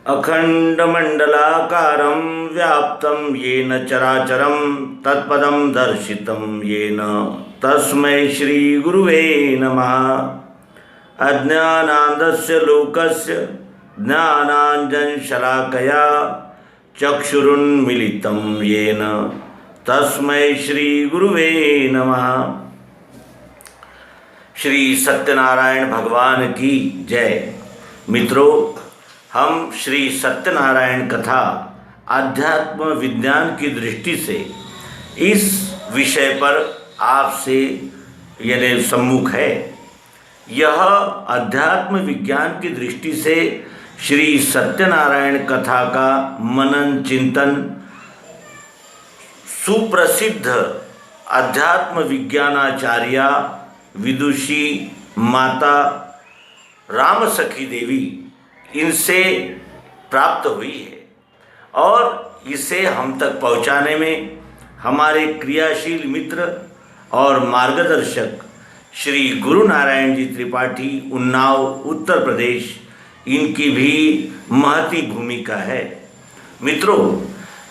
अखंडमंडलाकारं व्याप्तं येन चराचरं तत्पदं दर्शितं येन तस्मै श्री गुरुवे नमः। अज्ञानान्धस्य लोकस्य ज्ञानाञ्जनशलाकया चक्षुरुन्मीलितं येन तस्मै श्री गुरुवे नमः। श्री सत्यनारायण भगवान की जय। मित्रों, हम श्री सत्यनारायण कथा आध्यात्म विज्ञान की दृष्टि से इस विषय पर आपसे यानी सम्मुख है। यह अध्यात्म विज्ञान की दृष्टि से श्री सत्यनारायण कथा का मनन चिंतन सुप्रसिद्ध अध्यात्म विज्ञानाचार्या विदुषी माता रामसखी देवी इनसे प्राप्त हुई है और इसे हम तक पहुंचाने में हमारे क्रियाशील मित्र और मार्गदर्शक श्री गुरु नारायण जी त्रिपाठी, उन्नाव, उत्तर प्रदेश, इनकी भी महती भूमिका है। मित्रों,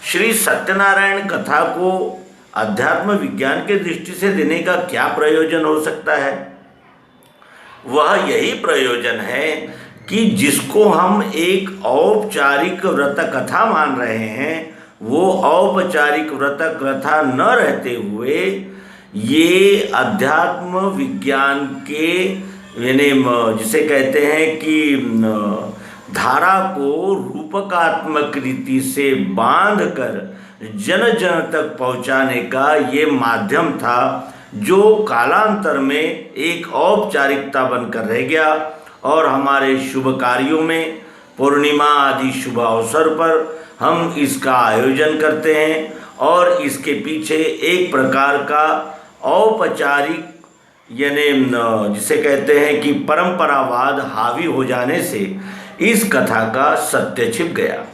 श्री सत्यनारायण कथा को अध्यात्म विज्ञान के दृष्टि से देने का क्या प्रयोजन हो सकता है? वह यही प्रयोजन है कि जिसको हम एक औपचारिक व्रत कथा मान रहे हैं, वो औपचारिक व्रत कथा न रहते हुए ये अध्यात्म विज्ञान के यानी जिसे कहते हैं कि धारा को रूपकात्मक रीति से बांधकर जन जन तक पहुंचाने का ये माध्यम था, जो कालांतर में एक औपचारिकता बनकर रह गया और हमारे शुभ कार्यों में पूर्णिमा आदि शुभ अवसर पर हम इसका आयोजन करते हैं और इसके पीछे एक प्रकार का औपचारिक यानी जिसे कहते हैं कि परंपरावाद हावी हो जाने से इस कथा का सत्य छिप गया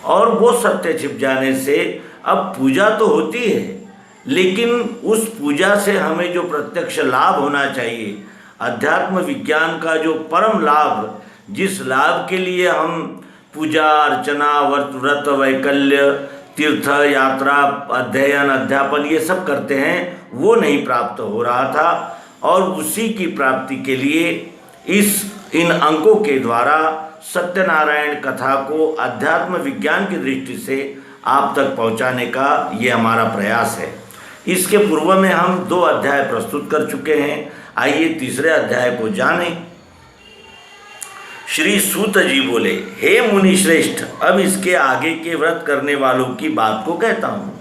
और वो सत्य छिप जाने से अब पूजा तो होती है, लेकिन उस पूजा से हमें जो प्रत्यक्ष लाभ होना चाहिए, अध्यात्म विज्ञान का जो परम लाभ, जिस लाभ के लिए हम पूजा अर्चना व्रत वैकल्य तीर्थ यात्रा अध्ययन अध्यापन ये सब करते हैं, वो नहीं प्राप्त हो रहा था और उसी की प्राप्ति के लिए इन अंकों के द्वारा सत्यनारायण कथा को अध्यात्म विज्ञान की दृष्टि से आप तक पहुंचाने का ये हमारा प्रयास है। इसके पूर्व में हम 2 अध्याय प्रस्तुत कर चुके हैं। आइए तीसरे अध्याय को जानें। श्री सूत जी बोले, हे मुनि श्रेष्ठ, अब इसके आगे के व्रत करने वालों की बात को कहता हूँ।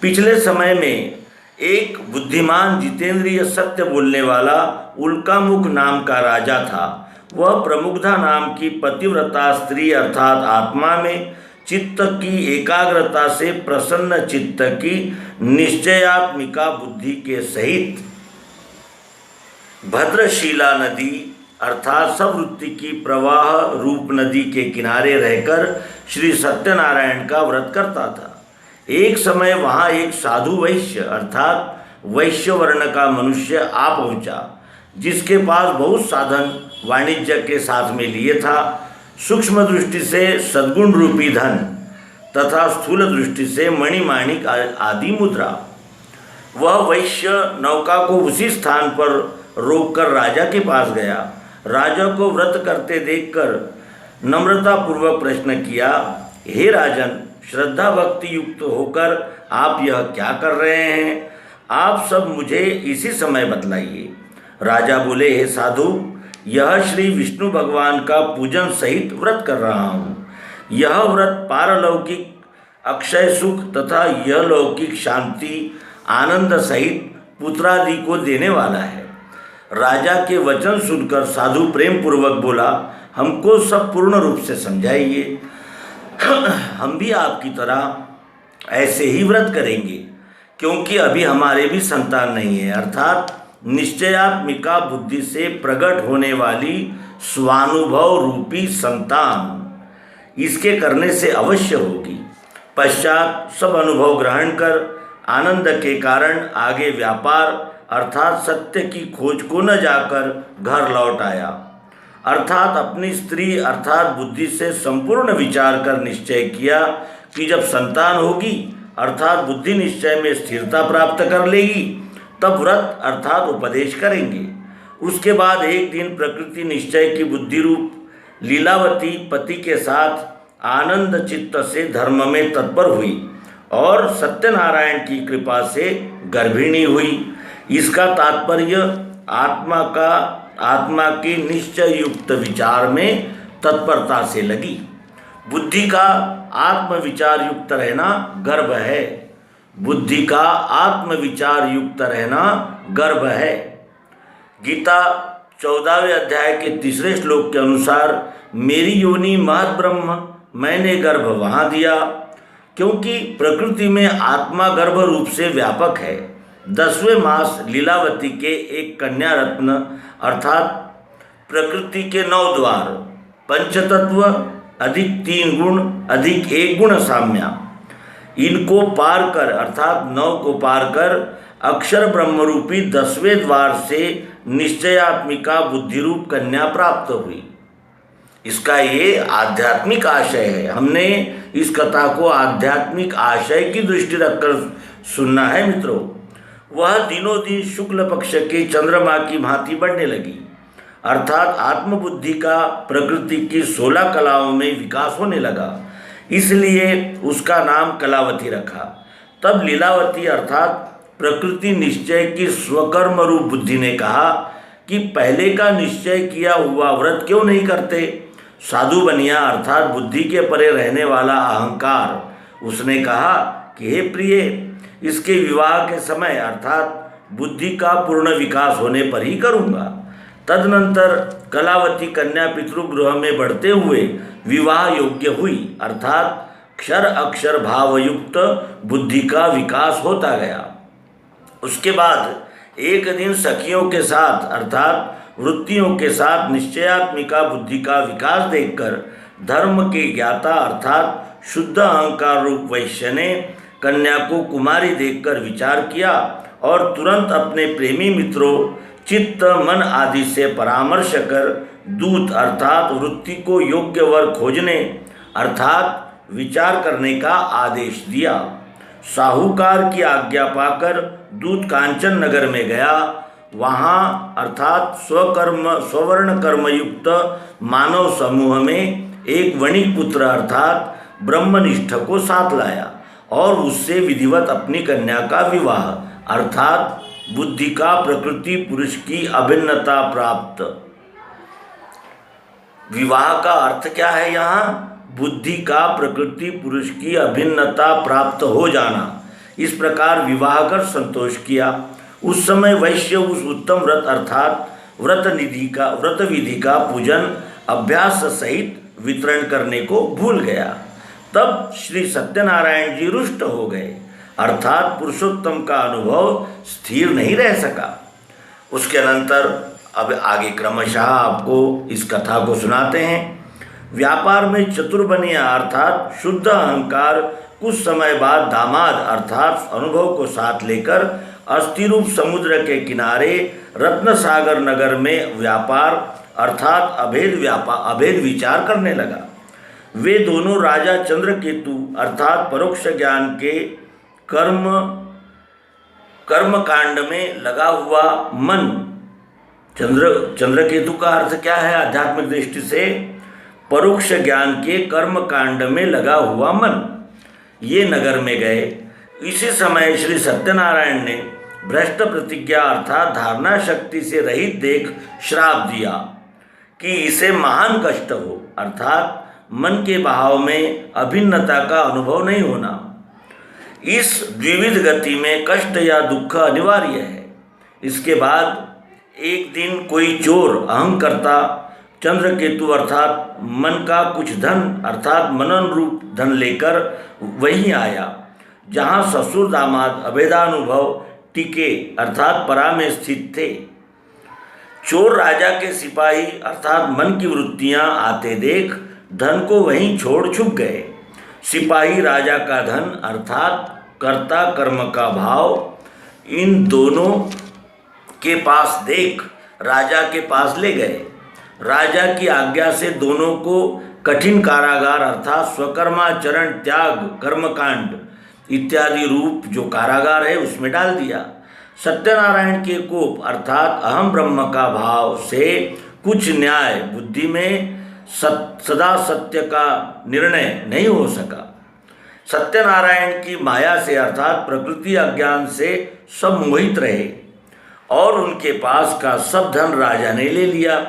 पिछले समय में एक बुद्धिमान जितेंद्रिय सत्य बोलने वाला उल्कामुख नाम का राजा था। वह प्रमुग्धा नाम की पतिव्रता स्त्री अर्थात आत्मा में चित्त की एकाग्रता से प्रसन्न चित्त की निश्चयात्मिका बुद्धि के सहित भद्रशीला नदी अर्थात सवृत्ति की प्रवाह रूप नदी के किनारे रहकर श्री सत्यनारायण का व्रत करता था। एक समय वहाँ एक साधु वैश्य अर्थात वैश्य वर्ण का मनुष्य आ पहुँचा, जिसके पास बहुत साधन वाणिज्य के साथ में लिए था। सूक्ष्म दृष्टि से सद्गुण रूपी धन तथा स्थूल दृष्टि से मणिमाणिक आदि मुद्रा। वह वैश्य नौका को उसी स्थान पर रोककर राजा के पास गया। राजा को व्रत करते देखकर नम्रतापूर्वक प्रश्न किया, हे राजन, श्रद्धा भक्ति युक्त होकर आप यह क्या कर रहे हैं? आप सब मुझे इसी समय बतलाइए। राजा बोले, हे साधु, यह श्री विष्णु भगवान का पूजन सहित व्रत कर रहा हूँ। यह व्रत पारलौकिक अक्षय सुख तथा यह लौकिक शांति आनंद सहित पुत्रादि को देने वाला है। राजा के वचन सुनकर साधु प्रेम पूर्वक बोला, हमको सब पूर्ण रूप से समझाइए। हम भी आपकी तरह ऐसे ही व्रत करेंगे, क्योंकि अभी हमारे भी संतान नहीं है, अर्थात निश्चयात्मिका बुद्धि से प्रकट होने वाली स्वानुभव रूपी संतान इसके करने से अवश्य होगी। पश्चात सब अनुभव ग्रहण कर आनंद के कारण आगे व्यापार अर्थात सत्य की खोज को न जाकर घर लौट आया अर्थात अपनी स्त्री अर्थात बुद्धि से संपूर्ण विचार कर निश्चय किया कि जब संतान होगी अर्थात बुद्धि निश्चय में स्थिरता प्राप्त कर लेगी तब व्रत अर्थात उपदेश करेंगे। उसके बाद एक दिन प्रकृति निश्चय की बुद्धि रूप लीलावती पति के साथ आनंद चित्त से धर्म में तत्पर हुई और सत्यनारायण की कृपा से गर्भिणी हुई। इसका तात्पर्य आत्मा की निश्चय युक्त विचार में तत्परता से लगी। बुद्धि का आत्म विचार युक्त रहना गर्भ है। बुद्धि का आत्म विचार युक्त रहना गर्भ है। गीता 14वें अध्याय के 3 श्लोक के अनुसार मेरी योनि महद ब्रह्म, मैंने गर्भ वहाँ दिया, क्योंकि प्रकृति में आत्मा गर्भ रूप से व्यापक है। 10वें मास लीलावती के एक कन्या रत्न अर्थात प्रकृति के 9 द्वार, पंचतत्व अधिक 3 गुण अधिक 1 गुण साम्या, इनको पार कर अर्थात 9 को पार कर अक्षर ब्रह्मरूपी 10वें द्वार से निश्चयात्मिका बुद्धिरूप कन्या प्राप्त हुई। इसका ये आध्यात्मिक आशय है। हमने इस कथा को आध्यात्मिक आशय की दृष्टि रखकर सुनना है मित्रों। वह दिनों दिन शुक्ल पक्ष के चंद्रमा की भांति बढ़ने लगी, अर्थात आत्मबुद्धि का प्रकृति की 16 कलाओं में विकास होने लगा, इसलिए उसका नाम कलावती रखा। तब लीलावती अर्थात प्रकृति निश्चय की स्वकर्म रूप बुद्धि ने कहा कि पहले का निश्चय किया हुआ व्रत क्यों नहीं करते। साधु बनिया अर्थात बुद्धि के परे रहने वाला अहंकार उसने कहा कि हे प्रिय, इसके विवाह के समय अर्थात बुद्धि का पूर्ण विकास होने पर ही करूँगा। तदनंतर कलावती कन्या पितृगृह में बढ़ते हुए विवाह योग्य हुई, अर्थात क्षर अक्षर भावयुक्त बुद्धि का विकास होता गया। उसके बाद एक दिन सखियों के साथ अर्थात वृत्तियों के साथ निश्चयात्मिका बुद्धि का विकास देखकर धर्म के ज्ञाता अर्थात शुद्ध अहंकार रूप वैश्य ने कन्या को कुमारी देखकर विचार किया और तुरंत अपने प्रेमी मित्रों चित्त मन आदि से परामर्श कर दूत अर्थात वृत्ति को योग्य वर खोजने अर्थात विचार करने का आदेश दिया। साहूकार की आज्ञा पाकर दूत कांचन नगर में गया। वहाँ अर्थात स्ववर्ण कर्मयुक्त मानव समूह में एक वणिक पुत्र अर्थात ब्रह्मनिष्ठ को साथ लाया और उससे विधिवत अपनी कन्या का विवाह अर्थात बुद्धि का प्रकृति पुरुष की अभिन्नता प्राप्त। विवाह का अर्थ क्या है यहाँ? बुद्धि का प्रकृति पुरुष की अभिन्नता प्राप्त हो जाना। इस प्रकार विवाह कर संतोष किया। उस समय वैश्य उस उत्तम व्रत अर्थात व्रत विधि का पूजन अभ्यास सहित वितरण करने को भूल गया। तब श्री सत्यनारायण जी रुष्ट हो गए, अर्थात पुरुषोत्तम का अनुभव स्थिर नहीं रह सका। उसके अनंतर अब आगे क्रमशः आपको इस कथा को सुनाते हैं। व्यापार में चतुर बनिया अर्थात शुद्ध अहंकार कुछ समय बाद दामाद अर्थात अनुभव को साथ लेकर अस्थिरूप समुद्र के किनारे रत्नसागर नगर में व्यापार अर्थात अभेद विचार करने लगा। वे दोनों राजा चंद्रकेतु अर्थात परोक्ष ज्ञान के कर्म कांड में लगा हुआ मन। चंद्रकेतु का अर्थ क्या है आध्यात्मिक दृष्टि से? परोक्ष ज्ञान के कर्म कांड में लगा हुआ मन। ये नगर में गए। इसी समय श्री सत्यनारायण ने भ्रष्ट प्रतिज्ञा अर्थात धारणा शक्ति से रहित देख श्राप दिया कि इसे महान कष्ट हो, अर्थात मन के भाव में अभिन्नता का अनुभव नहीं होना। इस द्विविध गति में कष्ट या दुख अनिवार्य है। इसके बाद एक दिन कोई चोर अहंकर्ता चंद्रकेतु अर्थात मन का कुछ धन अर्थात मनन रूप धन लेकर वहीं आया जहाँ ससुर दामाद अभेदानुभव टिके अर्थात परा में स्थित थे। चोर राजा के सिपाही अर्थात मन की वृत्तियाँ आते देख धन को वहीं छोड़ छुप गए। सिपाही राजा का धन अर्थात कर्ता कर्म का भाव इन दोनों के पास देख राजा के पास ले गए। राजा की आज्ञा से दोनों को कठिन कारागार अर्थात स्वकर्माचरण त्याग कर्मकांड इत्यादि रूप जो कारागार है उसमें डाल दिया। सत्यनारायण के कोप अर्थात अहम ब्रह्म का भाव से कुछ न्याय बुद्धि में सदा सत्य का निर्णय नहीं हो सका। सत्यनारायण की माया से अर्थात प्रकृति अज्ञान से सब मोहित रहे और उनके पास का सब धन राजा ने ले लिया।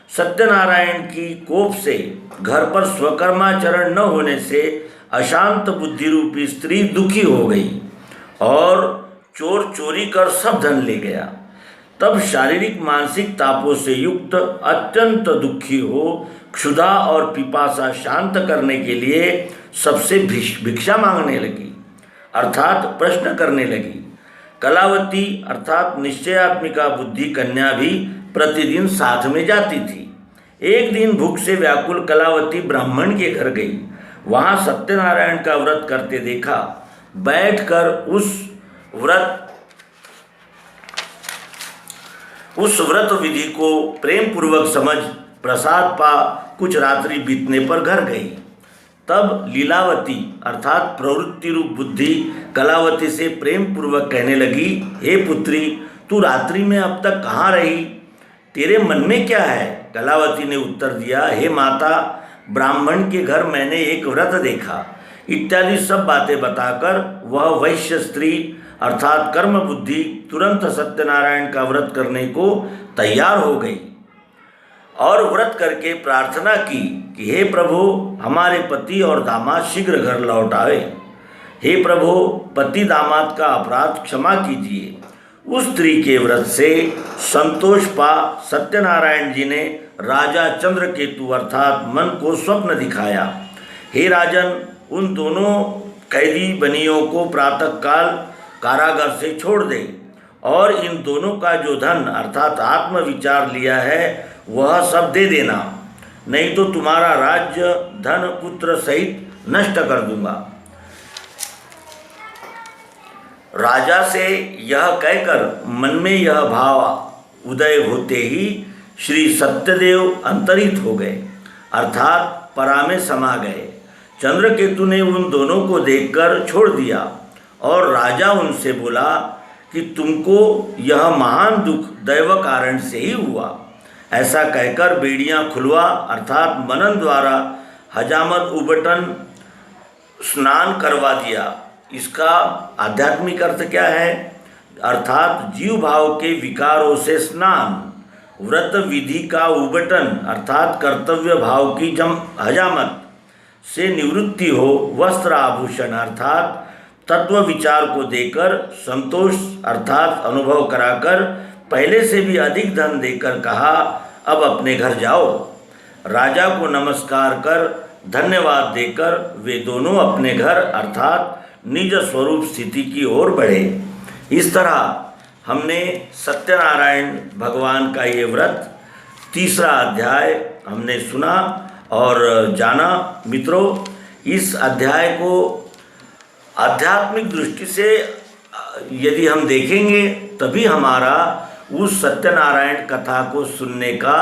सत्यनारायण की कोप से घर पर स्वकर्माचरण न होने से अशांत बुद्धि रूपी स्त्री दुखी हो गई और चोर चोरी कर सब धन ले गया। तब शारीरिक मानसिक तापों से युक्त अत्यंत दुखी हो क्षुधा और पिपासा शांत करने के लिए सबसे भिक्षा मांगने लगी अर्थात प्रश्न करने लगी। कलावती अर्थात निश्चयात्मिका बुद्धि कन्या भी प्रतिदिन साथ में जाती थी। एक दिन भूख से व्याकुल कलावती ब्राह्मण के घर गई। वहाँ सत्यनारायण का व्रत करते देखा। बैठकर उस व्रत विधि को प्रेम पूर्वक समझ प्रसाद पा कुछ रात्रि बीतने पर घर गई। तब लीलावती अर्थात प्रवृत्ति रूप बुद्धि कलावती से प्रेम पूर्वक कहने लगी, हे पुत्री, तू रात्रि में अब तक कहाँ रही? तेरे मन में क्या है? कलावती ने उत्तर दिया, हे माता, ब्राह्मण के घर मैंने एक व्रत देखा इत्यादि सब बातें बताकर वह वैश्य स्त्री अर्थात कर्म बुद्धि तुरंत सत्यनारायण का व्रत करने को तैयार हो गई और व्रत करके प्रार्थना की कि हे प्रभु, हमारे पति और दामाद शीघ्र घर लौट आए। हे प्रभु, पति दामाद का अपराध क्षमा कीजिए। उस स्त्री के व्रत से संतोष पा सत्यनारायण जी ने राजा चंद्रकेतु अर्थात मन को स्वप्न दिखाया। हे राजन, उन दोनों कैदी बनियों को प्रातःकाल कारागार से छोड़ दे और इन दोनों का जो धन अर्थात आत्मविचार लिया है वह सब दे देना, नहीं तो तुम्हारा राज्य धन पुत्र सहित नष्ट कर दूंगा। राजा से यह कहकर मन में यह भाव उदय होते ही श्री सत्यदेव अंतरित हो गए अर्थात परा में समा गए। चंद्रकेतु ने उन दोनों को देखकर छोड़ दिया और राजा उनसे बोला कि तुमको यह महान दुख दैव कारण से ही हुआ। ऐसा कहकर बेड़ियां खुलवा अर्थात मनन द्वारा हजामत उबटन स्नान करवा दिया। इसका आध्यात्मिक अर्थ क्या है? अर्थात जीव भाव के विकारों से स्नान, व्रत विधि का उबटन अर्थात कर्तव्य भाव की हजामत से निवृत्ति हो, वस्त्र आभूषण अर्थात तत्व विचार को देकर संतोष अर्थात अनुभव कराकर पहले से भी अधिक धन देकर कहा, अब अपने घर जाओ। राजा को नमस्कार कर धन्यवाद देकर वे दोनों अपने घर अर्थात निज स्वरूप स्थिति की ओर बढ़े। इस तरह हमने सत्यनारायण भगवान का ये व्रत तीसरा अध्याय हमने सुना और जाना। मित्रों, इस अध्याय को आध्यात्मिक दृष्टि से यदि हम देखेंगे तभी हमारा उस सत्यनारायण कथा को सुनने का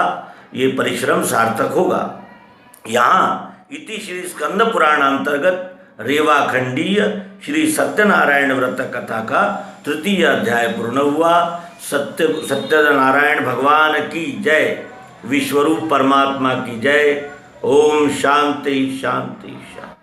ये परिश्रम सार्थक होगा। यहाँ इति श्री स्कंद पुराण अंतर्गत रेवाखंडीय श्री सत्यनारायण व्रत कथा का तृतीय अध्याय पूर्ण हुआ। सत्यनारायण भगवान की जय, विश्वरूप परमात्मा की जय। ओम शांति शांति शांति।